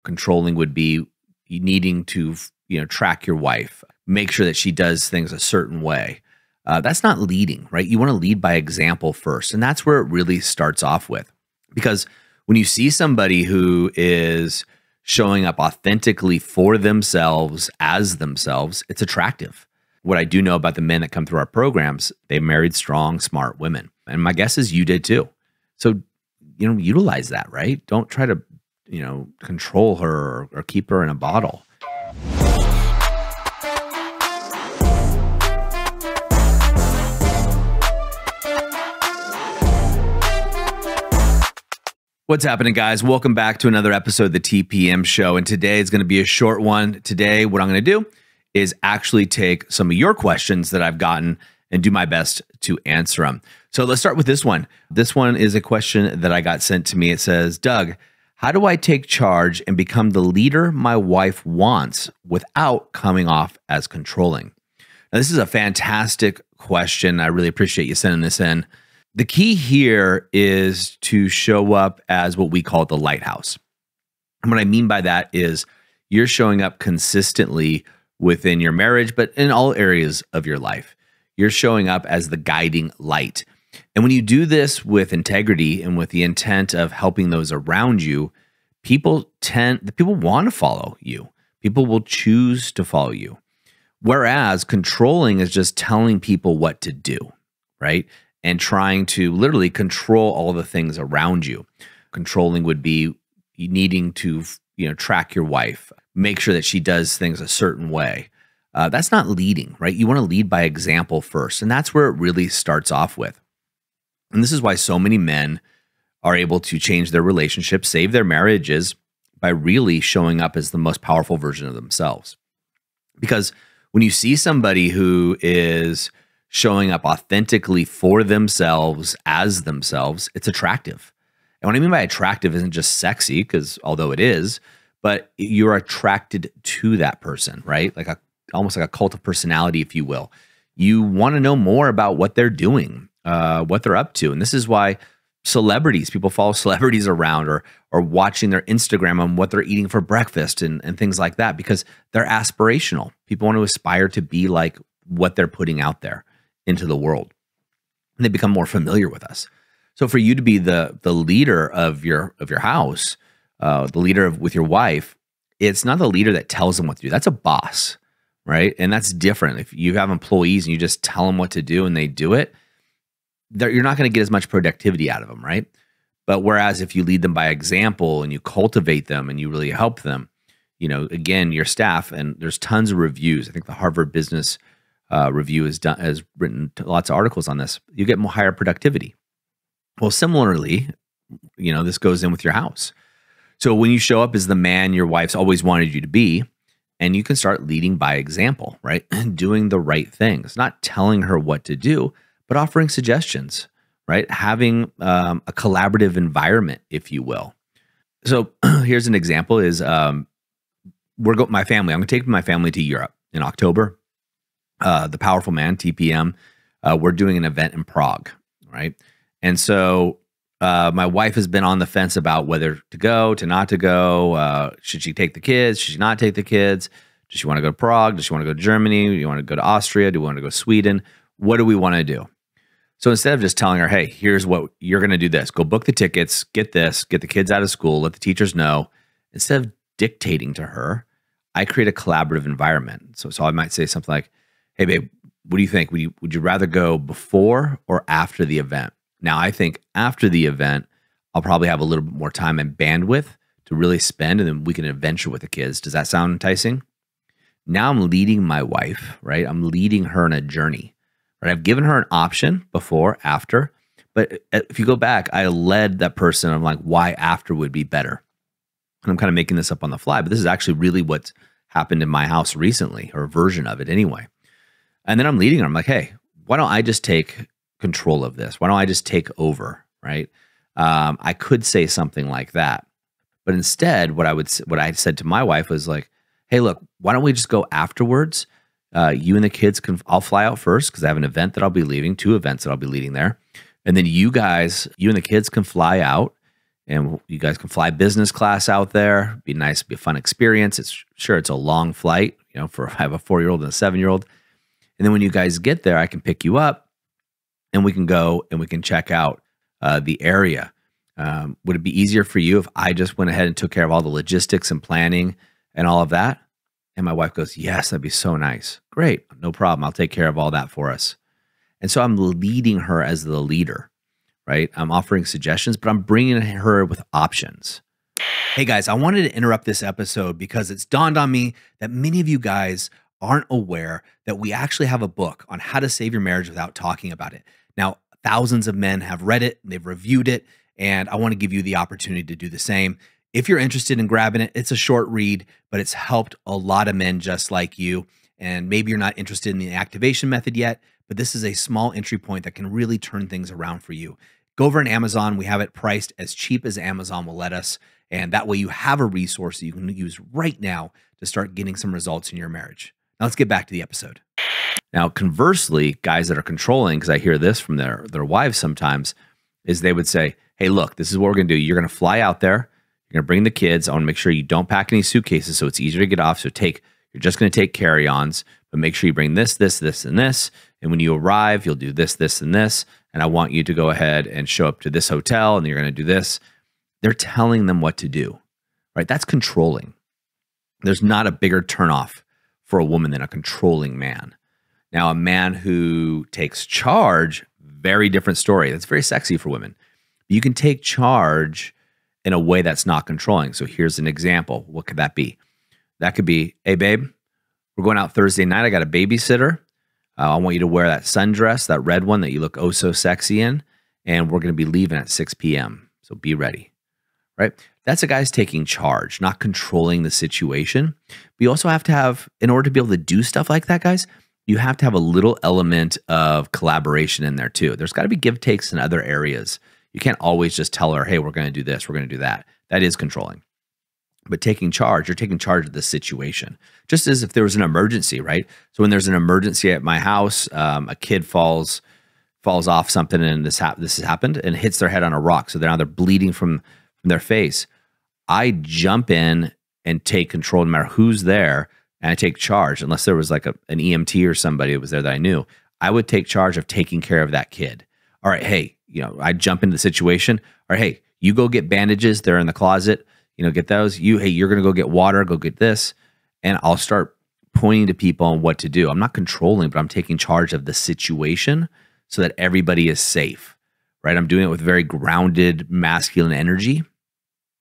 Controlling would be needing to, track your wife, make sure that she does things a certain way. That's not leading, right? You want to lead by example first. And that's where it really starts off with. Because when you see somebody who is showing up authentically for themselves, as themselves, it's attractive. What I do know about the men that come through our programs, they married strong, smart women. And my guess is you did too. So, utilize that, right? Don't try to, control her or keep her in a bottle. What's happening, guys? Welcome back to another episode of the TPM show. And today is going to be a short one. Today, what I'm going to do is actually take some of your questions that I've gotten and do my best to answer them. So let's start with this one. This one is a question that I got sent to me. It says, Doug, how do I take charge and become the leader my wife wants without coming off as controlling? Now, this is a fantastic question. I really appreciate you sending this in. The key here is to show up as what we call the lighthouse. And what I mean by that is you're showing up consistently within your marriage, but in all areas of your life. You're showing up as the guiding light. And when you do this with integrity and with the intent of helping those around you, people want to follow you. People will choose to follow you. Whereas controlling is just telling people what to do, right? And trying to literally control all the things around you. Controlling would be needing to, track your wife, make sure that she does things a certain way. That's not leading, right? You want to lead by example first. And that's where it really starts off with. And this is why so many men are able to change their relationships, save their marriages by really showing up as the most powerful version of themselves. Because when you see somebody who is showing up authentically for themselves, as themselves, it's attractive. And what I mean by attractive isn't just sexy, because although it is, but you're attracted to that person, right? Like almost like a cult of personality, if you will. You want to know more about what they're doing, what they're up to. And this is why people follow celebrities around or watching their Instagram on what they're eating for breakfast and things like that, because they're aspirational. People want to aspire to be like what they're putting out there into the world. And they become more familiar with us. So for you to be the leader of your house, the leader with your wife, it's not the leader that tells them what to do. That's a boss, right? And that's different. If you have employees and you just tell them what to do and they do it, you're not going to get as much productivity out of them, right? But whereas if you lead them by example and you cultivate them and you really help them, again, your staff, and there's tons of reviews. I think the Harvard Business Review has written lots of articles on this. You get more higher productivity. Well, similarly, this goes in with your house. So when you show up as the man your wife's always wanted you to be, and you can start leading by example, right? Doing the right things, not telling her what to do, but offering suggestions, right? Having a collaborative environment, if you will. So here's an example is my family. I'm going to take my family to Europe in October. The Powerful Man, TPM, we're doing an event in Prague, right? And so my wife has been on the fence about whether to go, to not to go. Should she take the kids? Should she not take the kids? Does she want to go to Prague? Does she want to go to Germany? Do you want to go to Austria? Do we want to go to Sweden? What do we want to do? So instead of just telling her, hey, here's what you're going to do this, go book the tickets, get the kids out of school, let the teachers know. Instead of dictating to her, I create a collaborative environment. So I might say something like, hey, babe, what do you think? Would you rather go before or after the event? Now, I think after the event, I'll probably have a little bit more time and bandwidth to really spend, and then we can adventure with the kids. Does that sound enticing? Now I'm leading my wife, right? I'm leading her on a journey, right? I've given her an option before, after, but if you go back, I led that person. I'm like, why after would be better? And I'm kind of making this up on the fly, but this is actually really what's happened in my house recently, or a version of it anyway. And then I'm leading her. I'm like, hey, why don't I just take control of this? Why don't I just take over, right? I could say something like that. But instead, what I said to my wife was like, hey, look, why don't we just go afterwards? You and the kids I'll fly out first because I have an event that I'll be leading, 2 events that I'll be leading there. And then you and the kids can fly out and you guys can fly business class out there. Be nice, be a fun experience. It's a long flight, I have a 4-year-old and a 7-year-old. And then when you guys get there, I can pick you up and we can go and we can check out the area. Would it be easier for you if I just went ahead and took care of all the logistics and planning and all of that? And my wife goes, yes, that'd be so nice. Great, no problem. I'll take care of all that for us. And so I'm leading her as the leader, right? I'm offering suggestions, but I'm bringing her with options. Hey guys, I wanted to interrupt this episode because it's dawned on me that many of you guys aren't aware that we actually have a book on how to save your marriage without talking about it. Now, thousands of men have read it, they've reviewed it, and I want to give you the opportunity to do the same. If you're interested in grabbing it, it's a short read, but it's helped a lot of men just like you. And maybe you're not interested in the activation method yet, but this is a small entry point that can really turn things around for you. Go over on Amazon. We have it priced as cheap as Amazon will let us. And that way you have a resource that you can use right now to start getting some results in your marriage. Now let's get back to the episode. Now, conversely, guys that are controlling, because I hear this from their wives sometimes, is they would say, hey, look, this is what we're going to do. You're going to fly out there. You're going to bring the kids. I want to make sure you don't pack any suitcases so it's easier to get off. So you're just going to take carry-ons, but make sure you bring this, this, this, and this. And when you arrive, you'll do this, this, and this. And I want you to go ahead and show up to this hotel, and you're going to do this. They're telling them what to do, right? That's controlling. There's not a bigger turnoff for a woman than a controlling man. Now, a man who takes charge, very different story. That's very sexy for women. You can take charge in a way that's not controlling. So here's an example. What could that be? That could be, hey, babe, we're going out Thursday night. I got a babysitter. I want you to wear that sundress, that red one that you look oh so sexy in, and we're going to be leaving at 6 p.m. So be ready, right? That's a guy's taking charge, not controlling the situation. But you also have to have, in order to be able to do stuff like that, guys, you have to have a little element of collaboration in there too. There's got to be give takes in other areas. You can't always just tell her, hey, we're going to do this, we're going to do that. That is controlling. But taking charge, you're taking charge of the situation. Just as if there was an emergency, right? So when there's an emergency at my house, a kid falls off something and this has happened and hits their head on a rock. So now they're bleeding from their face. I jump in and take control no matter who's there, and I take charge. Unless there was like an EMT or somebody that was there that I knew, I would take charge of taking care of that kid. All right, hey, I jump into the situation. All right, hey, you go get bandages. They're in the closet. Get those. Hey, you're going to go get water. Go get this. And I'll start pointing to people on what to do. I'm not controlling, but I'm taking charge of the situation so that everybody is safe, right? I'm doing it with very grounded masculine energy,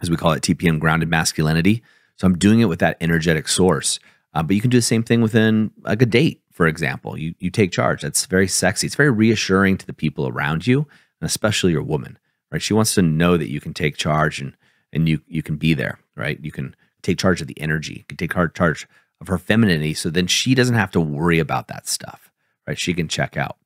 as we call it, TPM, grounded masculinity. So I'm doing it with that energetic source. But you can do the same thing within like a date, for example. You take charge. That's very sexy. It's very reassuring to the people around you, and especially your woman, right? She wants to know that you can take charge and you can be there, right? You can take charge of the energy. You can take charge of her femininity, so then she doesn't have to worry about that stuff, right? She can check out.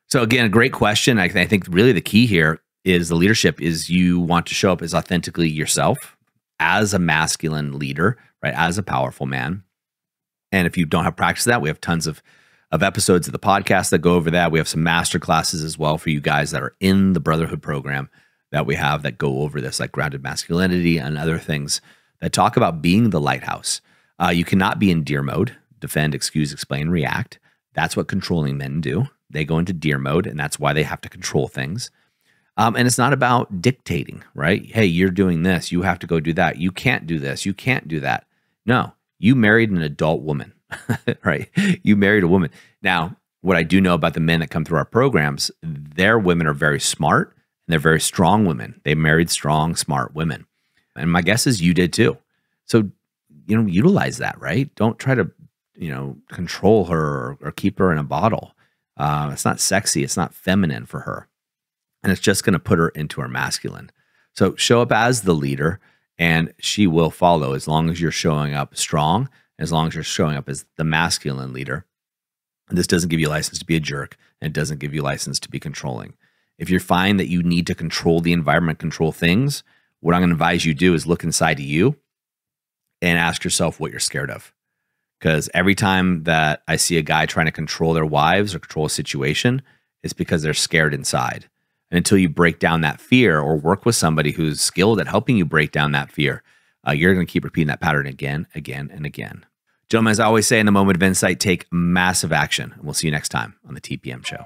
So again, a great question. I think really the key here is the leadership is you want to show up as authentically yourself as a masculine leader, right? As a powerful man. And if you don't have practice of that, we have tons of episodes of the podcast that go over that. We have some master classes as well for you guys that are in the Brotherhood program that we have that go over this, like grounded masculinity and other things that talk about being the lighthouse. You cannot be in deer mode, defend, excuse, explain, react. That's what controlling men do. They go into deer mode, and that's why they have to control things. And it's not about dictating, right? Hey, you're doing this. You have to go do that. You can't do this. You can't do that. No, you married an adult woman, right? You married a woman. Now, what I do know about the men that come through our programs, their women are very smart, and they're very strong women. They married strong, smart women. And my guess is you did too. So, utilize that, right? Don't try to, control her or keep her in a bottle. It's not sexy. It's not feminine for her. And it's just going to put her into her masculine. So show up as the leader, and she will follow as long as you're showing up strong, as long as you're showing up as the masculine leader. And this doesn't give you a license to be a jerk, and it doesn't give you a license to be controlling. If you find that you need to control the environment, control things, what I'm going to advise you do is look inside of you and ask yourself what you're scared of. Because every time that I see a guy trying to control their wives or control a situation, it's because they're scared inside. And until you break down that fear or work with somebody who's skilled at helping you break down that fear, you're going to keep repeating that pattern again, again, and again. Gentlemen, as I always say in the moment of insight, take massive action. And we'll see you next time on the TPM Show.